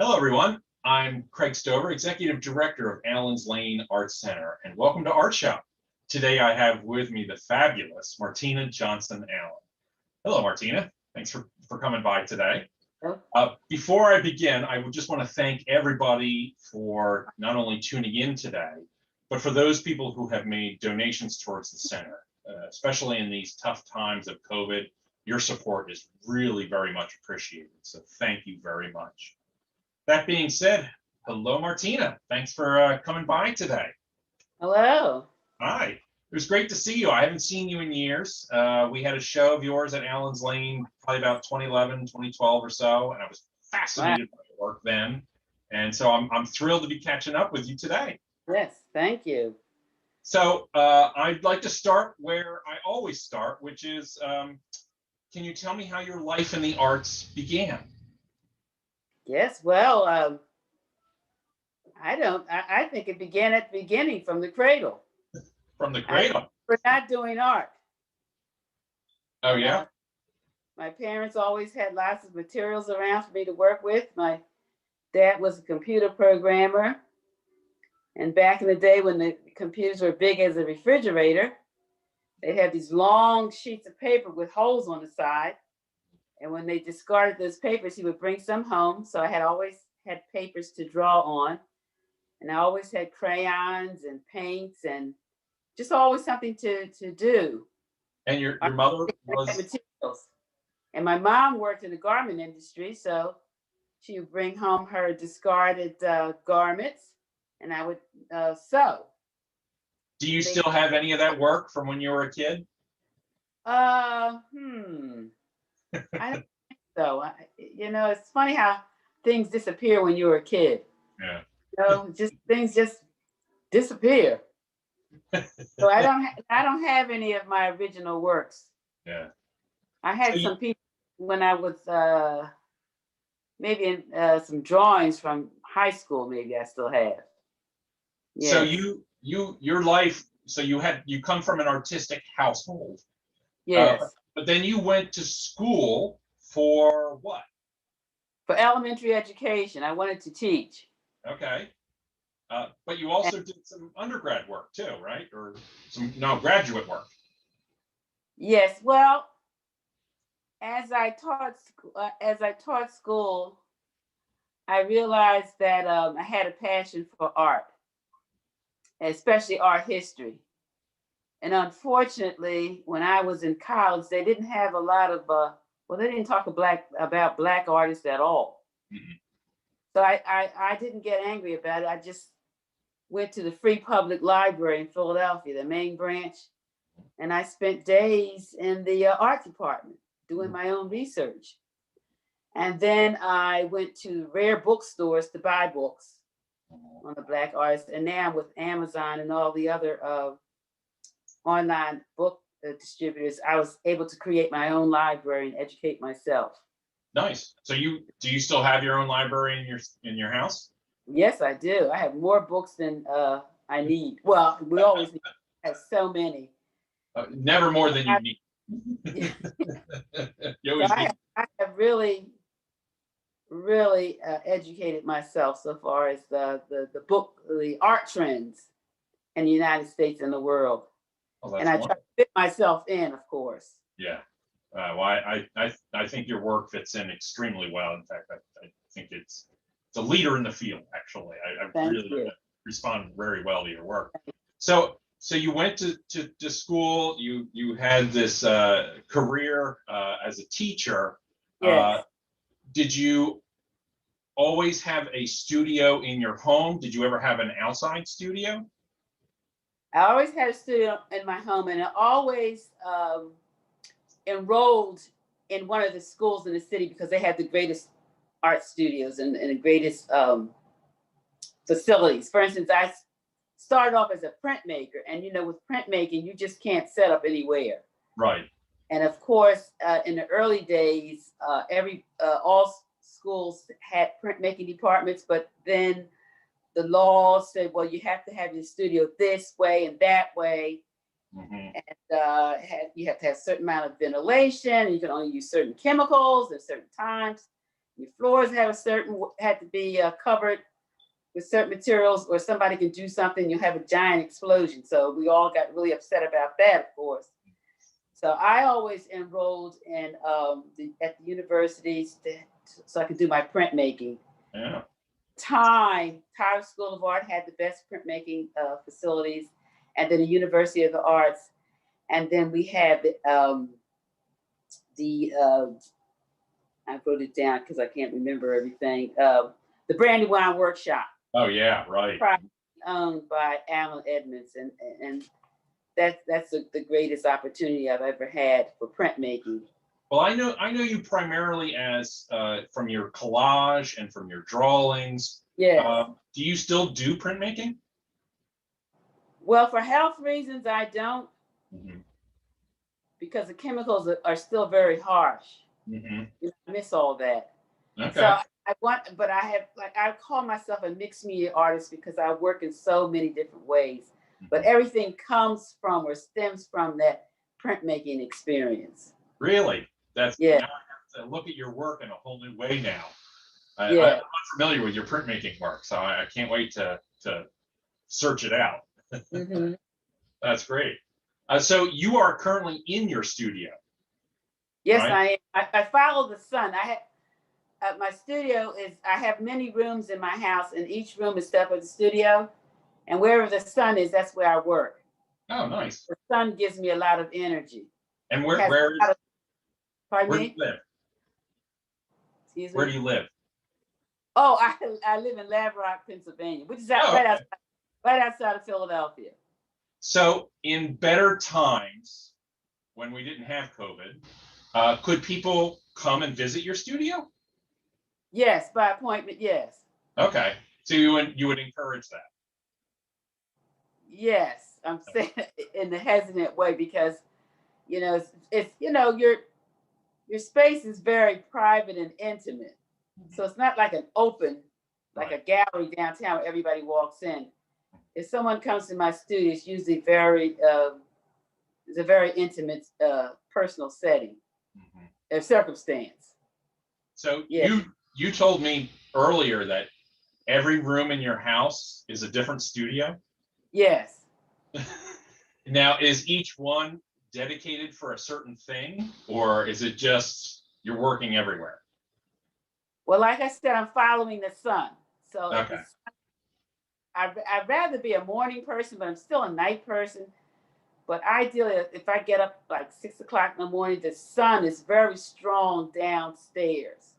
Hello, everyone. I'm Craig Stover, Executive Director of Allen's Lane Art Center, and welcome to ArtShow. Today, I have with me the fabulous Martina Johnson-Allen. Hello, Martina. Thanks for coming by today. Before I begin, I would just want to thank everybody for not only tuning in today, but for those people who have made donations towards the center, especially in these tough times of COVID. Your support is really very much appreciated, so thank you very much. That being said, hello, Martina. Thanks for coming by today. Hello. Hi. It was great to see you. I haven't seen you in years. We had a show of yours at Allen's Lane probably about 2011, 2012 or so, and I was fascinated by your work then. And so I'm thrilled to be catching up with you today. Yes, thank you. So I'd like to start where I always start, which is, can you tell me how your life in the arts began? Yes, well, I think it began at the beginning, from the cradle. From the cradle? We're not doing art. Oh, yeah? My parents always had lots of materials around for me to work with. My dad was a computer programmer. And back in the day when the computers were big as a refrigerator, they had these long sheets of paper with holes on the side. And when they discarded those papers, he would bring some home. So I had always had papers to draw on. And I always had crayons and paints and just always something to do. And your mother was? Materials. And my mom worked in the garment industry. So she would bring home her discarded garments and I would sew. Do you still have any of that work from when you were a kid? I don't think so. It's funny how things disappear when you were a kid. Yeah. Things just disappear. So I don't have any of my original works. Yeah. I had some people when I was maybe in some drawings from high school. Maybe I still have. Yes. So your life. So you come from an artistic household. Yes. But then you went to school for what? For elementary education. I wanted to teach. Okay. But you also did some undergrad work too, right? Or graduate work. Yes. Well, as I taught school, I realized that I had a passion for art, especially art history. And unfortunately, when I was in college, they didn't have a lot of, they didn't talk about Black artists at all. Mm-hmm. So I didn't get angry about it. I just went to the Free Public Library in Philadelphia, the main branch, and I spent days in the art department doing my own research. And then I went to rare bookstores to buy books on the Black artists. And now with Amazon and all the other online book distributors, I was able to create my own library and educate myself. Nice. So do you still have your own library in your house? Yes, I do. I have more books than I need. Well, we always have so many. Never more than you need. I have really educated myself so far as the art trends in the United States and the world. Oh, and I try to fit myself in, of course. Yeah. Well, I think your work fits in extremely well. In fact, I think it's a leader in the field, actually. I really respond very well to your work. So you went to school, you had this career as a teacher. Yes. Did you always have a studio in your home? Did you ever have an outside studio? I always had a studio in my home, and I always enrolled in one of the schools in the city because they had the greatest art studios and the greatest facilities. For instance, I started off as a printmaker, and with printmaking, you just can't set up anywhere. Right. And of course, in the early days, all schools had printmaking departments, but then the law said, well, you have to have your studio this way and that way. Mm-hmm. And you have to have a certain amount of ventilation, and you can only use certain chemicals at certain times. Your floors had to be covered with certain materials, or somebody can do something, you have a giant explosion. So we all got really upset about that, of course. So I always enrolled in at the universities so I could do my printmaking. Yeah. Tyler School of Art had the best printmaking facilities, and then the University of the Arts, and then we had I wrote it down because I can't remember everything. The Brandywine Workshop. Oh yeah, right. Owned by Alan Edmonds, and that's the greatest opportunity I've ever had for printmaking. Well, I know you primarily as from your collage and from your drawings. Yeah. Do you still do printmaking? Well, for health reasons, I don't, because the chemicals are still very harsh. I miss all that. Okay. So I call myself a mixed media artist because I work in so many different ways, but everything comes from or stems from that printmaking experience. Really? Now I have to look at your work in a whole new way now. I'm not familiar with your printmaking work, so I can't wait to search it out. That's great. So you are currently in your studio. Yes, right? I follow the sun. My studio I have many rooms in my house, and each room is set up as a studio. And wherever the sun is, that's where I work. Oh, nice. The sun gives me a lot of energy. And where do you live? Excuse me? Where do you live? Oh, I live in Lavrock, Pennsylvania, which is right outside of Philadelphia. So in better times, when we didn't have COVID, could people come and visit your studio? Yes, by appointment, yes. Okay, so you would encourage that? Yes, I'm saying in a hesitant way because, it's your space is very private and intimate. So it's not like an open, like a gallery downtown where everybody walks in. If someone comes to my studio, it's usually it's a very intimate, personal setting, a circumstance. So you told me earlier that every room in your house is a different studio? Yes. Now, is each one dedicated for a certain thing, or is it just you're working everywhere? Well, like I said, I'm following the sun. So I'd rather be a morning person, but I'm still a night person. But ideally, if I get up like 6 o'clock in the morning, the sun is very strong downstairs.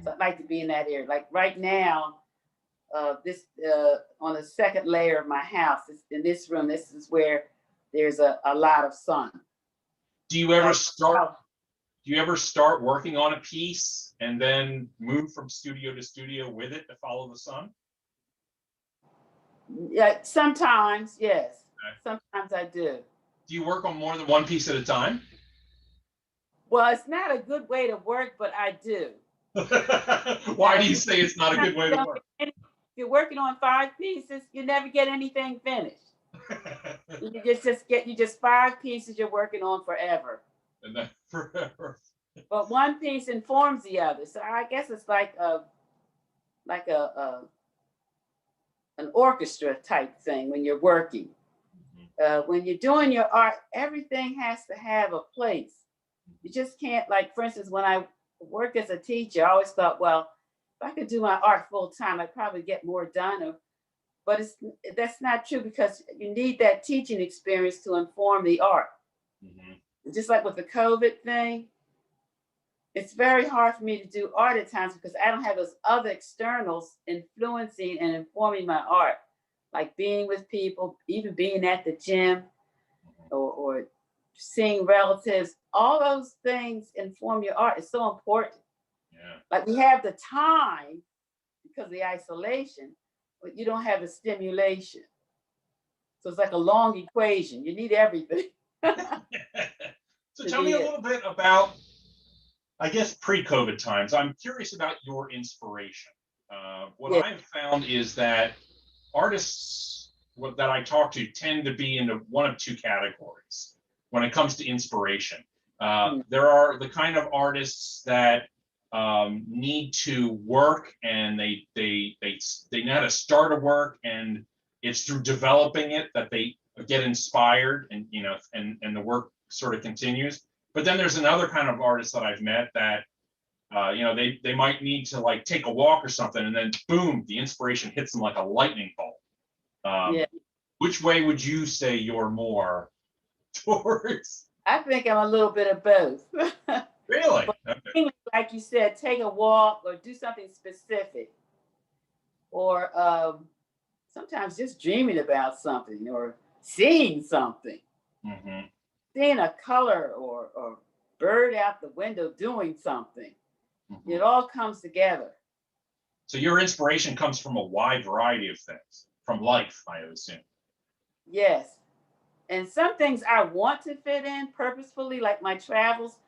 So I'd like to be in that area. Like right now, on the second layer of my house, in this room, this is where there's a lot of sun. Do you ever start working on a piece and then move from studio to studio with it to follow the sun? Yeah, sometimes, yes. Sometimes I do. Do you work on more than one piece at a time? Well, it's not a good way to work, but I do. Why do you say it's not a good way to work? If you're working on 5 pieces, you never get anything finished. You just 5 pieces you're working on forever. And then forever. But one piece informs the other. So I guess it's like an orchestra type thing when you're working. When you're doing your art, everything has to have a place. You just can't, like, for instance, when I worked as a teacher, I always thought, well, if I could do my art full time, I'd probably get more done. But that's not true, because you need that teaching experience to inform the art. Just like with the COVID thing, it's very hard for me to do art at times because I don't have those other externals influencing and informing my art, like being with people, even being at the gym or seeing relatives. All those things inform your art. It's so important. Like we have the time because of the isolation, but you don't have the stimulation. So it's like a long equation. You need everything. So tell me a little bit about, I guess, pre-COVID times. I'm curious about your inspiration. What I've found is that artists that I talk to tend to be into one of 2 categories when it comes to inspiration. There are the kind of artists that need to work, and they know how to start a work, and it's through developing it that they get inspired, and and the work sort of continues. But then there's another kind of artist that I've met that they might need to like take a walk or something, and then boom, the inspiration hits them like a lightning bolt. Yeah. Which way would you say you're more towards? I think I'm a little bit of both. Really? But Okay. like you said, take a walk or do something specific, or sometimes just dreaming about something or seeing something, Mm-hmm. seeing a color or bird out the window doing something. Mm-hmm. It all comes together. So your inspiration comes from a wide variety of things, from life, I would assume. Yes. And some things I want to fit in purposefully, like my travels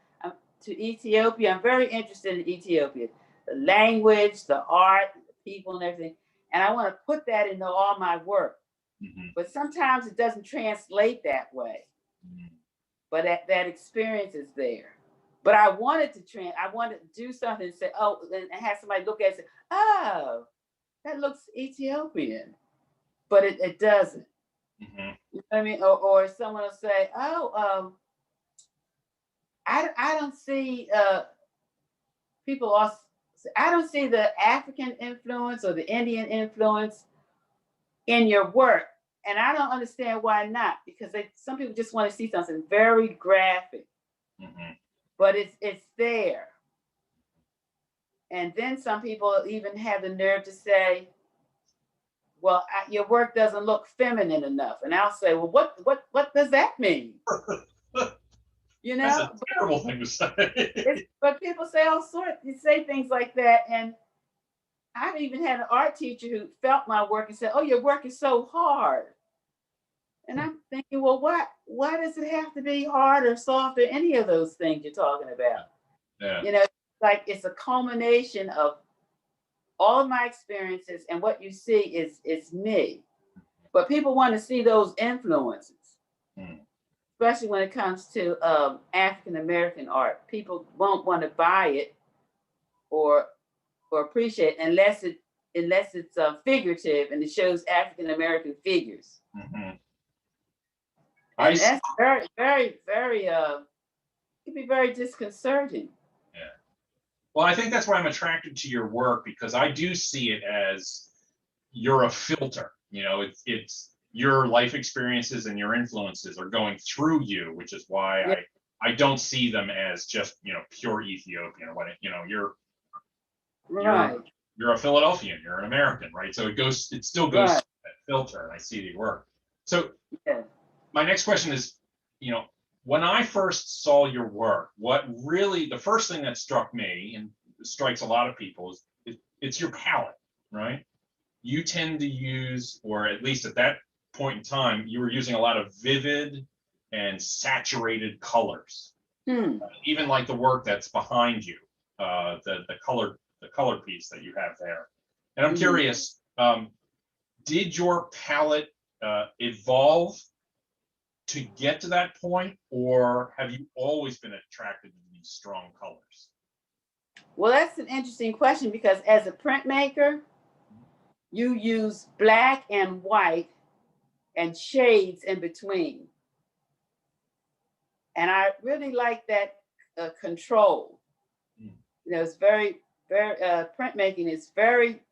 to Ethiopia. I'm very interested in Ethiopia, the language, the art, the people, and everything. And I want to put that into all my work. Mm-hmm. But sometimes it doesn't translate that way. Mm-hmm. But that experience is there. But I wanted to do something and say, oh, and have somebody look at it and say, oh, that looks Ethiopian. But it doesn't. Mm-hmm. You know what I mean? Or someone will say, oh, I don't see people also, I don't see the African influence or the Indian influence in your work. And I don't understand why not, because some people just want to see something very graphic. Mm-hmm. But it's there. And then some people even have the nerve to say, well, your work doesn't look feminine enough. And I'll say, well, what does that mean? That's a terrible thing to say. But people say all sorts, you say things like that. And I've even had an art teacher who felt my work and said, oh, your work is so hard. And I'm thinking, well, why does it have to be hard or soft or any of those things you're talking about? Yeah. Like it's a culmination of all of my experiences, and what you see is me. But people want to see those influences, especially when it comes to African American art. People won't want to buy it or appreciate it unless it's figurative and it shows African American figures. Mm-hmm. And that's very, very, very it can be very disconcerting. Yeah. Well, I think that's why I'm attracted to your work, because I do see it as you're a filter. It's your life experiences and your influences are going through you, which is why I don't see them as just pure Ethiopian or what. You're right. You're a Philadelphian, you're an American, right? So it still goes through that filter, and I see the work. So my next question is, when I first saw your work, the first thing that struck me, and strikes a lot of people, is it's your palette, right? You tend to use, or at least at that point in time, you were using a lot of vivid and saturated colors. Even like the work that's behind you, the color piece that you have there. And I'm curious, did your palette evolve to get to that point, or have you always been attracted to these strong colors? Well, that's an interesting question, because as a printmaker, you use black and white and shades in between. And I really like that control. It's very, very, printmaking is very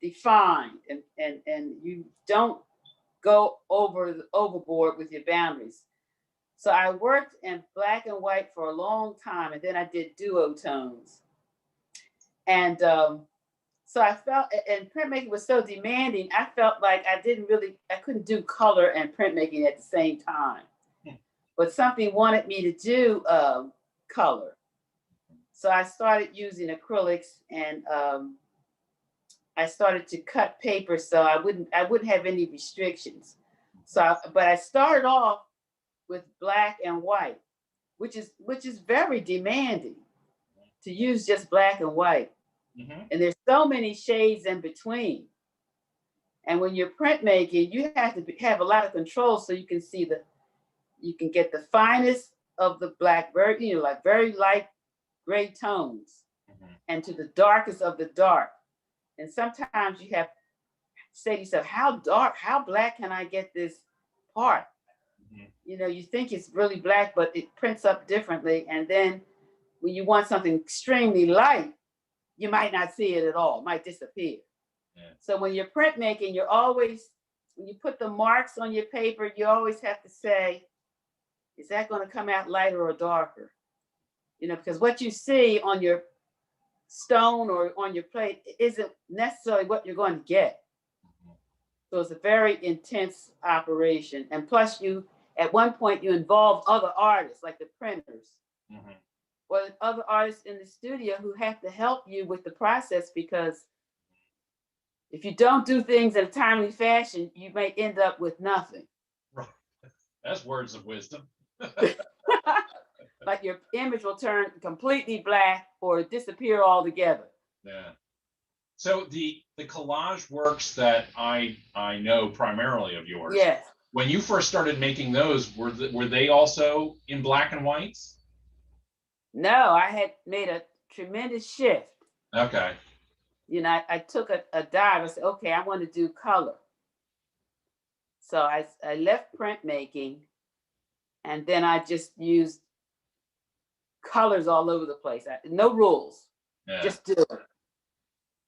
defined, and you don't go overboard with your boundaries. So I worked in black and white for a long time, and then I did duotones. And so I felt, and printmaking was so demanding, I felt like I couldn't do color and printmaking at the same time. But something wanted me to do color. So I started using acrylics, and I started to cut paper so I wouldn't have any restrictions. But I started off with black and white, which is very demanding to use just black and white. And there's so many shades in between. And when you're printmaking, you have to have a lot of control so you can see you can get the finest of the black, like very light gray tones. and to the darkest of the dark. And sometimes you have to say to yourself, how dark, how black can I get this part? You know, you think it's really black, but it prints up differently. And then when you want something extremely light, you might not see it at all, it might disappear. Yeah. So when you're printmaking, you're always, when you put the marks on your paper, you always have to say, is that going to come out lighter or darker? You know, because what you see on your stone or on your plate isn't necessarily what you're going to get. So it's a very intense operation. And plus you, at one point you involve other artists like the printers or other artists in the studio who have to help you with the process, because if you don't do things in a timely fashion, you may end up with nothing. Right. That's words of wisdom. Like your image will turn completely black or disappear altogether. Yeah. So the collage works that I know primarily of yours. Yes. When you first started making those, were they also in black and whites? No, I had made a tremendous shift. Okay. You know, I took a dive. I said, okay, I want to do color. So I left printmaking, and then I just used colors all over the place. No rules. Yeah. Just do it.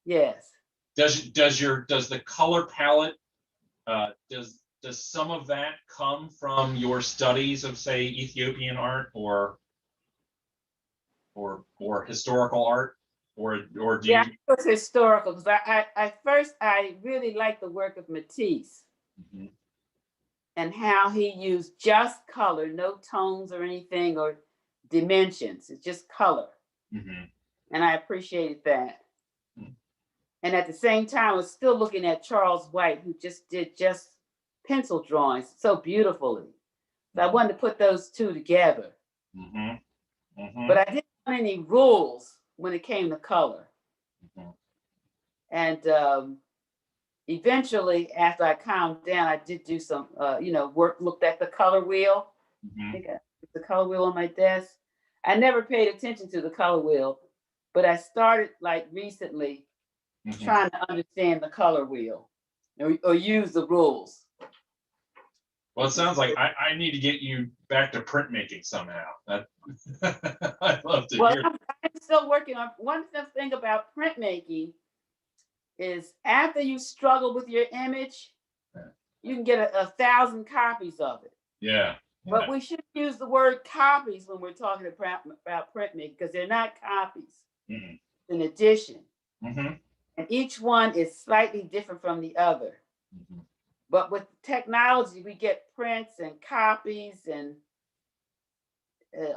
Yes. Does the color palette does some of that come from your studies of, say, Ethiopian art or historical art, or do you? Yeah, it was historical because I first really liked the work of Matisse and how he used just color, no tones or anything or dimensions. It's just color, and I appreciated that. And at the same time, I was still looking at Charles White, who just did just pencil drawings so beautifully. So I wanted to put those two together. But I didn't want any rules when it came to color. And eventually, after I calmed down, I did do some, work, looked at the color wheel. I think I put the color wheel on my desk. I never paid attention to the color wheel, but I started like recently trying to understand the color wheel or use the rules. Well, it sounds like I need to get you back to printmaking somehow. I'd love to hear. I'm still working on one thing about printmaking is after you struggle with your image, you can get 1,000 copies of it. Yeah. But we should use the word copies when we're talking about printmaking, because they're not copies. An edition. And each one is slightly different from the other. But with technology, we get prints and copies and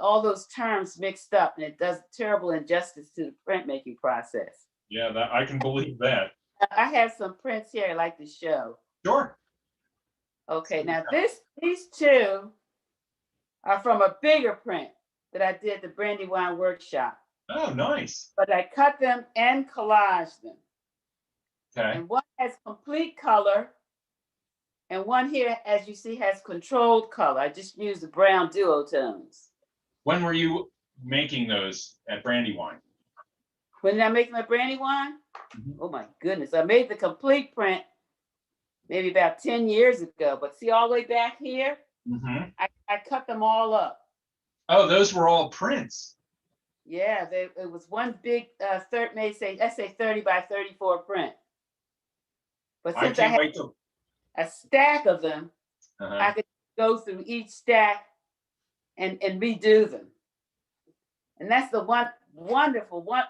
all those terms mixed up, and it does terrible injustice to the printmaking process. Yeah, I can believe that. I have some prints here I'd like to show. Sure. Okay, now these two are from a bigger print that I did at the Brandywine workshop. Oh, nice. But I cut them and collaged them. Okay. And one has complete color, and one here, as you see, has controlled color. I just used the brown duotones. When were you making those at Brandywine? When did I make them at Brandywine? Oh my goodness. I made the complete print maybe about 10 years ago, but see all the way back here? I cut them all up. Oh, those were all prints. Yeah, it was one big let's say 30 by 34 print. But since I had a stack of them, I could go through each stack and redo them. And that's the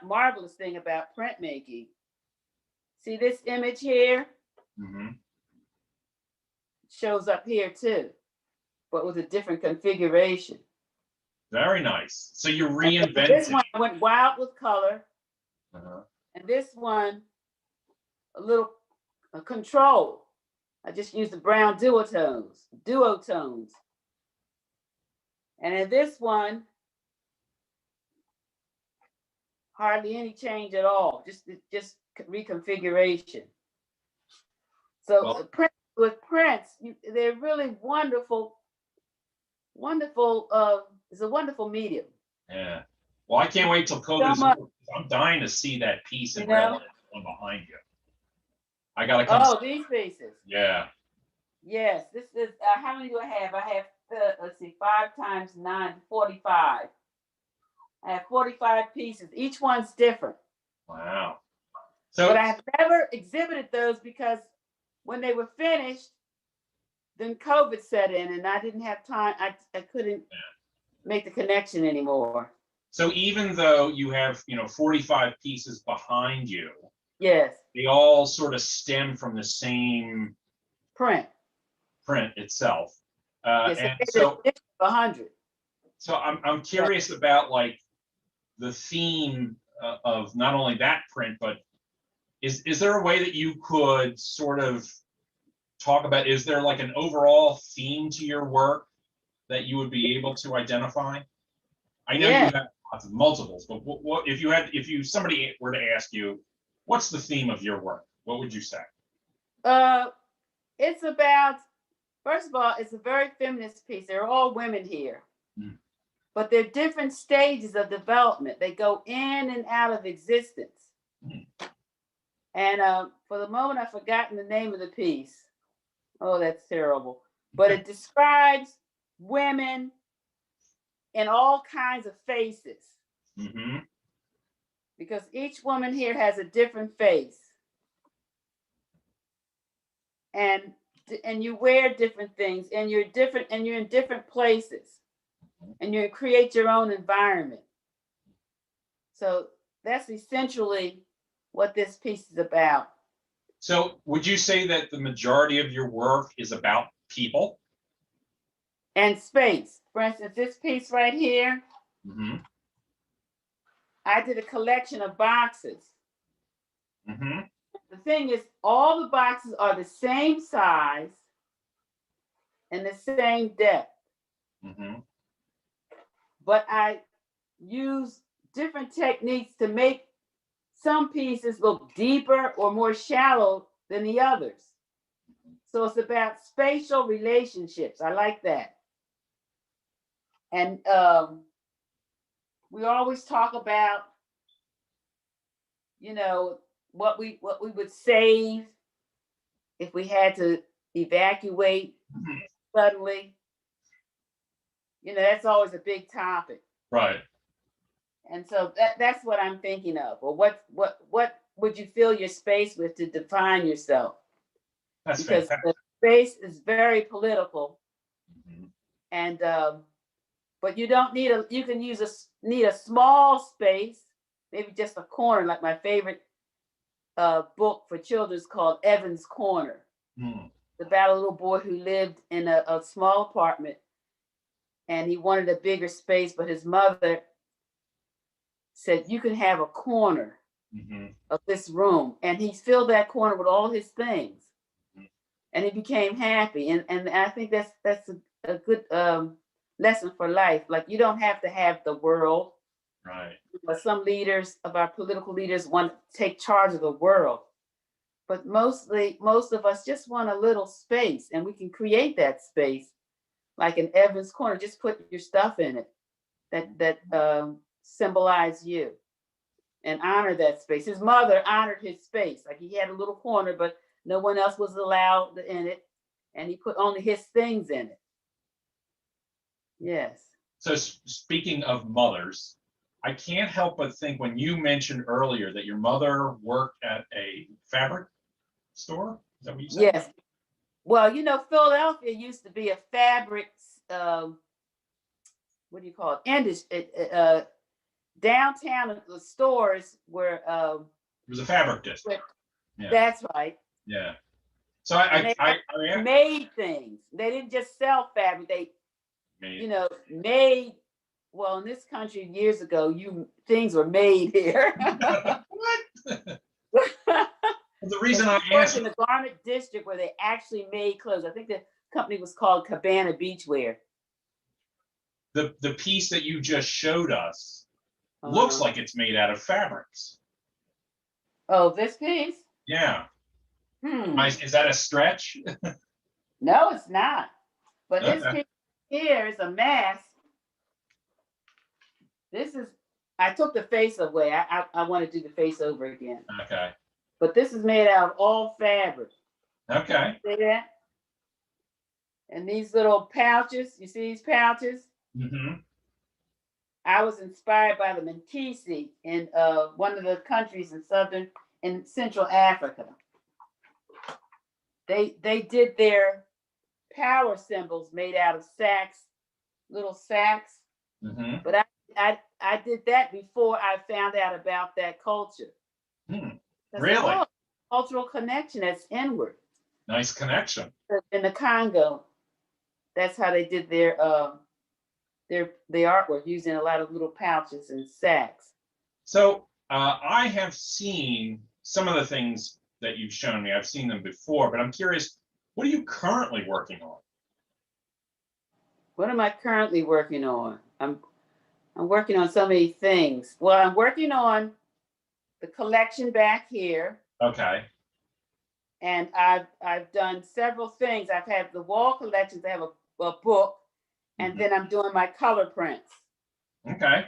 marvelous thing about printmaking. See this image here? Shows up here too, but with a different configuration. Very nice. So you reinvented. This one I went wild with color, and this one a little control. I just used the brown duotones. And in this one, hardly any change at all, just reconfiguration. So with prints, they're really wonderful. It's a wonderful medium. Yeah. Well, I can't wait till COVID So is much, over. I'm dying to see that piece in you real know. life, one behind you. I gotta come. Oh, these pieces. Yeah. Yes, this is, how many do I have? I have, let's see, 5 times 9, 45. I have 45 pieces. Each one's different. Wow. But So I have never exhibited those because when they were finished, then COVID set in and I didn't have time. I couldn't make the connection anymore. so even though you have 45 pieces behind you, Yes, they all sort of stem from the same print. print itself. Yes, And I did so 100. so I'm curious about like the theme of not only that print, but is there a way that you could sort of talk about, is there like an overall theme to your work that you would be able to identify? I know you Yeah. have lots of multiples, but what if somebody were to ask you, what's the theme of your work? What would you say? It's about, first of all, it's a very feminist piece. They're all women here. Mm. But they're different stages of development. They go in and out of existence. Mm. And for the moment, I've forgotten the name of the piece. Oh, that's terrible. But it describes women in all kinds of faces. Mm-hmm. Because each woman here has a different face. And you wear different things, and you're different, and you're in different places, and you create your own environment. So that's essentially what this piece is about. So would you say that the majority of your work is about people? And space. For instance, this piece right here, Mm-hmm. I did a collection of boxes. Mm-hmm. The thing is, all the boxes are the same size and the same depth. Mm-hmm. But I use different techniques to make some pieces look deeper or more shallow than the others. So it's about spatial relationships. I like that. And we always talk about, what we would save if we had to evacuate suddenly. That's always a big topic. Right. And so that's what I'm thinking of. Or what would you fill your space with to define yourself? That's Because fantastic. the space is very political. Mm-hmm. And but you don't need you can need a small space, maybe just a corner, like my favorite book for children is called Evan's Corner. Mm. It's about a little boy who lived in a small apartment and he wanted a bigger space, but his mother said, you can have a corner Mm-hmm. of this room. And he filled that corner with all his things. Mm-hmm. And he became happy. And I think that's a good lesson for life. Like, you don't have to have the world. Right. But some of our political leaders want to take charge of the world. But most of us just want a little space, and we can create that space, like in Evan's Corner. Just put your stuff in it that symbolize you, and honor that space. His mother honored his space. Like, he had a little corner, but no one else was allowed in it, and he put only his things in it. Yes. So speaking of mothers, I can't help but think when you mentioned earlier that your mother worked at a fabric store. Is that what you said? Yes. Well, Philadelphia used to be a fabrics, what do you call it? Industry. Downtown, the stores were. It was a fabric district. Yeah. That's right. Yeah. So I made things. They didn't just sell fabric. They, made. Well, in this country years ago, things were made here. What? The reason I asked, in the garment district where they actually made clothes. I think the company was called Cabana Beachwear. The piece that you just showed us looks like it's made out of fabrics. Oh, this piece? Yeah. Is that a stretch? No, it's not. But this piece here is a mask. This is I took the face away. I want to do the face over again. Okay. But this is made out of all fabric. Okay. See that? And these little pouches, you see these pouches? Mm-hmm. I was inspired by the Mkisi in one of the countries in Central Africa. They did their power symbols made out of sacks, little sacks. Mm-hmm. But I did that before I found out about that culture. Really? Oh, cultural connection that's inward. Nice connection. In the Congo, that's how they did their artwork, using a lot of little pouches and sacks. So I have seen some of the things that you've shown me. I've seen them before, but I'm curious, what are you currently working on? What am I currently working on? I'm working on so many things. Well, I'm working on the collection back here. Okay. And I've done several things. I've had the wall collections. I have a book, and then I'm doing my color prints. Okay.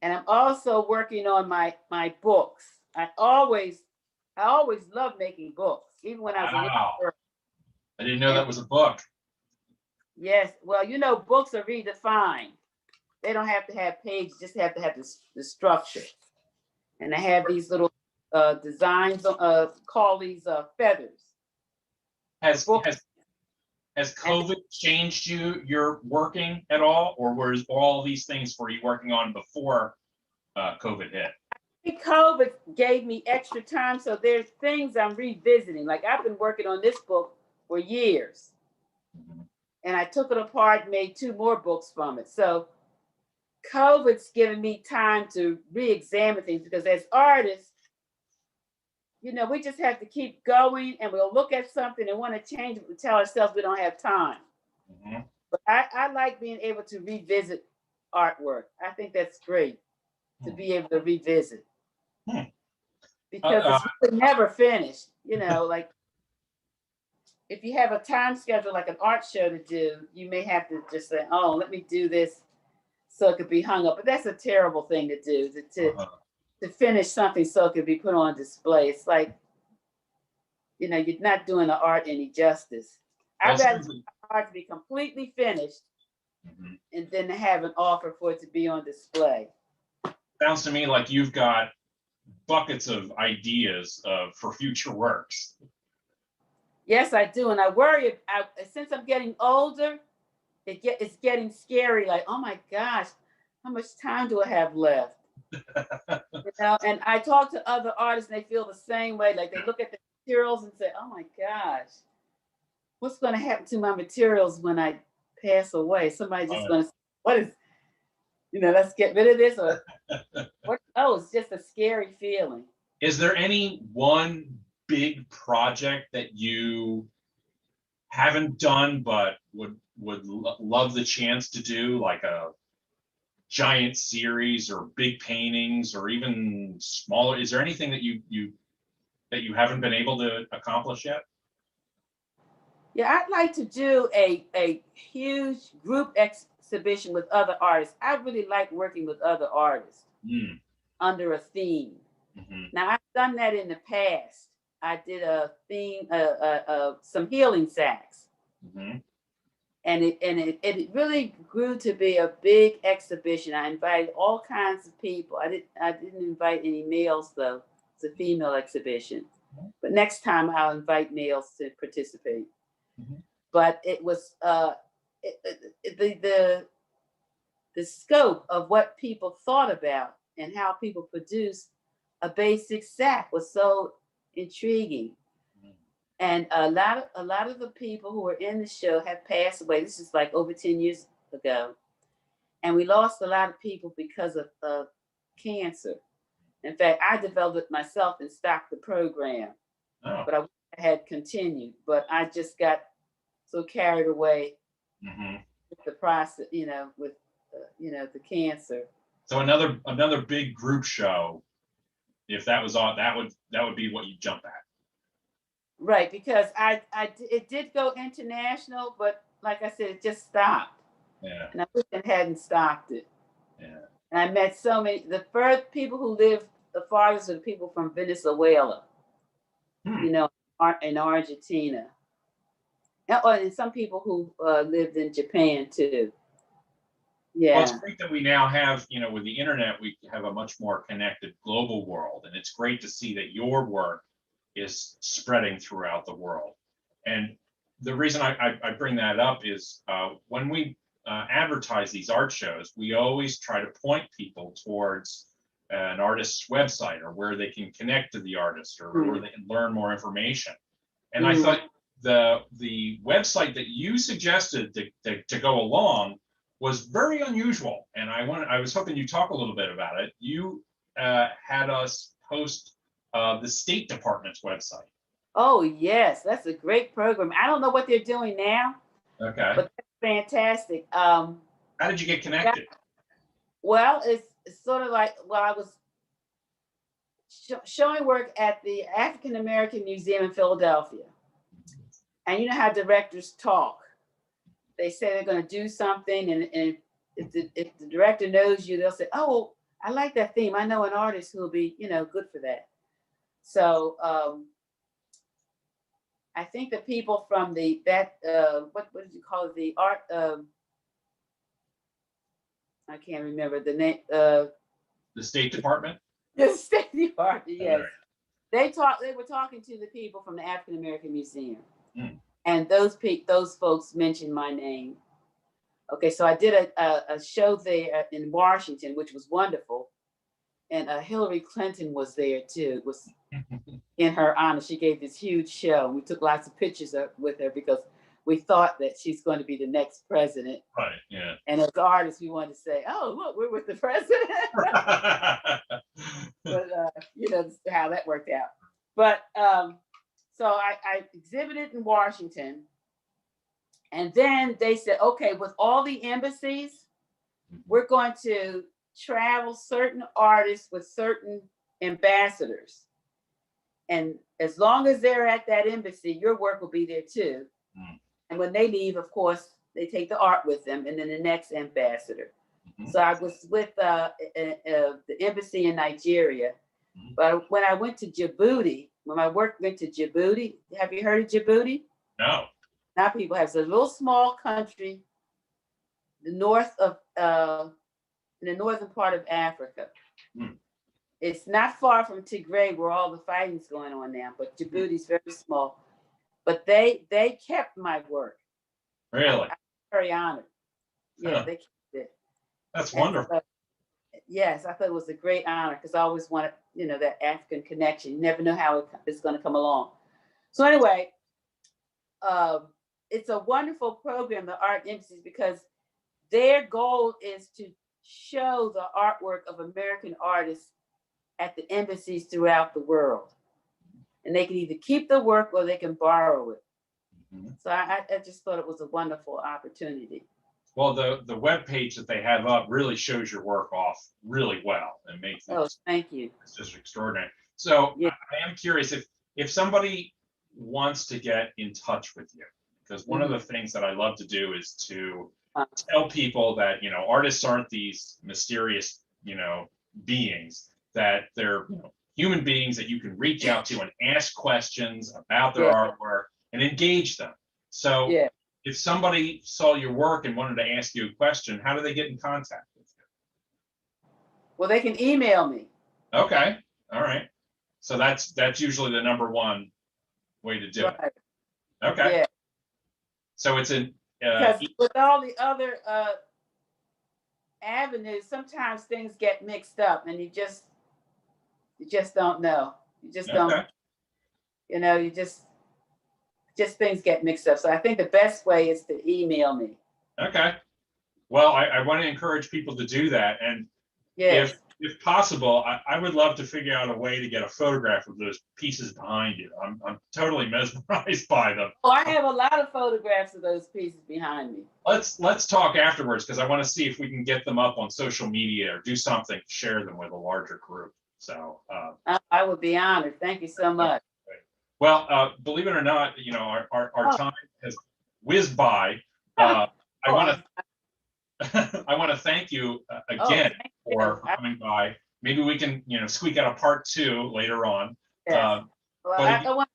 And I'm also working on my books. I always loved making books, even when I was a little girl. I didn't know that was a book. Yes, well, books are redefined. They don't have to have pages, just have to have the structure. And I have these little designs, call these feathers. Has COVID changed your working at all, or were all these things for you working on before COVID hit? I think COVID gave me extra time, so there's things I'm revisiting. Like I've been working on this book for years, and I took it apart and made 2 more books from it. So COVID's given me time to re-examine things, because as artists, we just have to keep going, and we'll look at something and want to change it and tell ourselves we don't have time. But I like being able to revisit artwork. I think that's great to be able to revisit. Because it's really never finished. Like if you have a time schedule like an art show to do, you may have to just say, oh, let me do this so it could be hung up. But that's a terrible thing to do, to finish something so it could be put on display. It's like, you're not doing the art any justice. I'd rather art to be completely finished and then have an offer for it to be on display. Sounds to me like you've got buckets of ideas for future works. Yes, I do. And I worry, since I'm getting older, it's getting scary. Like, oh my gosh, how much time do I have left? And I talk to other artists and they feel the same way. Like they look at the materials and say, oh my gosh, what's going to happen to my materials when I pass away? Somebody's just going to say, what is, let's get rid of this, or what? Oh, it's just a scary feeling. Is there any one big project that you haven't done but would love the chance to do, like a giant series or big paintings or even smaller? Is there anything that you haven't been able to accomplish yet? Yeah, I'd like to do a huge group exhibition with other artists. I really like working with other artists under a theme. Now, I've done that in the past. I did a theme, some healing sacks. And it really grew to be a big exhibition. I invited all kinds of people. I didn't invite any males though. It's a female exhibition. But next time I'll invite males to participate. But it was the scope of what people thought about and how people produce a basic sack was so intriguing. And a lot of the people who were in the show have passed away. This is like over 10 years ago. And we lost a lot of people because of cancer. In fact, I developed it myself and stopped the program. But I had continued. But I just got so carried away with the process, with the cancer. So another big group show, if that was all, that would be what you jump at. Right, because it did go international, but like I said, it just stopped. Yeah. And I wish it hadn't stopped it. Yeah. And I met so many, the first people who lived the farthest are the people from Venezuela, Hmm. in Argentina. And some people who lived in Japan too. Well, Yeah. it's great that we now have, with the internet, we have a much more connected global world. And it's great to see that your work is spreading throughout the world. And the reason I bring that up is when we advertise these art shows, we always try to point people towards an artist's website or where they can connect to the artist or where they can learn more information. And I thought the website that you suggested to go along was very unusual, and I was hoping you'd talk a little bit about it. You had us post the State Department's website. Oh yes, that's a great program. I don't know what they're doing now, Okay. but that's fantastic. How did you get connected? Well, it's sort of like, well, I was showing work at the African American Museum in Philadelphia, and you know how directors talk. They say they're going to do something, and if the director knows you, they'll say, "Oh, I like that theme. I know an artist who will be, good for that." So I think the people from what did you call it? The art. I can't remember the name. The State Department. The State Department. Yes, Right. They were talking to the people from the African American Museum, Mm. and those folks mentioned my name. Okay, so I did a show there in Washington, which was wonderful, and Hillary Clinton was there too. It was in her honor. She gave this huge show. We took lots of pictures with her because we thought that she's going to be the next president. Right. Yeah. And as artists, we wanted to say, "Oh, look, we're with the president." But how that worked out. But so I exhibited in Washington, and then they said, "Okay, with all the embassies, we're going to travel certain artists with certain ambassadors. And as long as they're at that embassy, your work will be there too. Mm. And when they leave, of course, they take the art with them, and then the next ambassador." Mm-hmm. So I was with the embassy in Nigeria. Mm-hmm. But when I went to Djibouti, when my work went to Djibouti, have you heard of Djibouti? No. Now people have, it's a little small country, the north of in the northern part of Africa. Mm. It's not far from Tigray, where all the fighting's going on now, but Djibouti's very small. But they kept my work. Really? I'm very honored. Yeah, they kept it. That's wonderful. Yes, I thought it was a great honor because I always wanted, that African connection. You never know how it's going to come along. So anyway, it's a wonderful program, the Art Embassies, because their goal is to show the artwork of American artists at the embassies throughout the world. And they can either keep the work or they can borrow it. Mm-hmm. So I just thought it was a wonderful opportunity. Well, the web page that they have up really shows your work off really well and makes it. Thank you. It's just extraordinary. So yeah. I am curious if somebody wants to get in touch with you, because one of the things that I love to do is to tell people that artists aren't these mysterious beings, that they're human beings that you can reach out to and ask questions about their artwork and engage them. So if somebody saw your work and wanted to ask you a question, how do they get in contact with you? Well, they can email me. Okay. All right. So that's usually the number one way to do it. Okay. Yeah. So it's an because with all the other avenues, sometimes things get mixed up, and you just don't know. You just don't. You just things get mixed up. So I think the best way is to email me. Okay. Well, I want to encourage people to do that, and if possible, I would love to figure out a way to get a photograph of those pieces behind you. I'm totally mesmerized by them. Oh, I have a lot of photographs of those pieces behind me. Let's talk afterwards, because I want to see if we can get them up on social media or do something to share them with a larger group. So I would be honored. Thank you so much. Well, believe it or not, our time has whizzed by. I want to I want to thank you Oh, again thank for you. coming by. Maybe we can, squeak out a part 2 later on. Yes. Well, But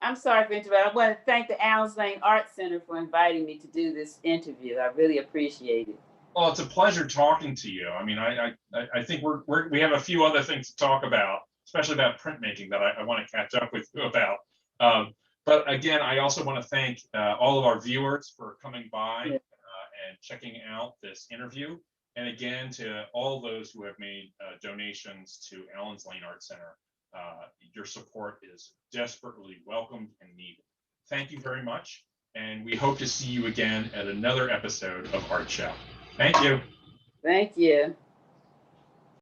I'm sorry for interrupting. I want to thank the Allens Lane Art Center for inviting me to do this interview. I really appreciate it. well, it's a pleasure talking to you. I mean, I think we have a few other things to talk about, especially about printmaking that I want to catch up with you about. But again, I also want to thank all of our viewers for coming by and checking out this interview. And again, to all those who have made donations to Allens Lane Art Center, your support is desperately welcomed and needed. Thank you very much. And we hope to see you again at another episode of ArtShow. Thank you. Thank you.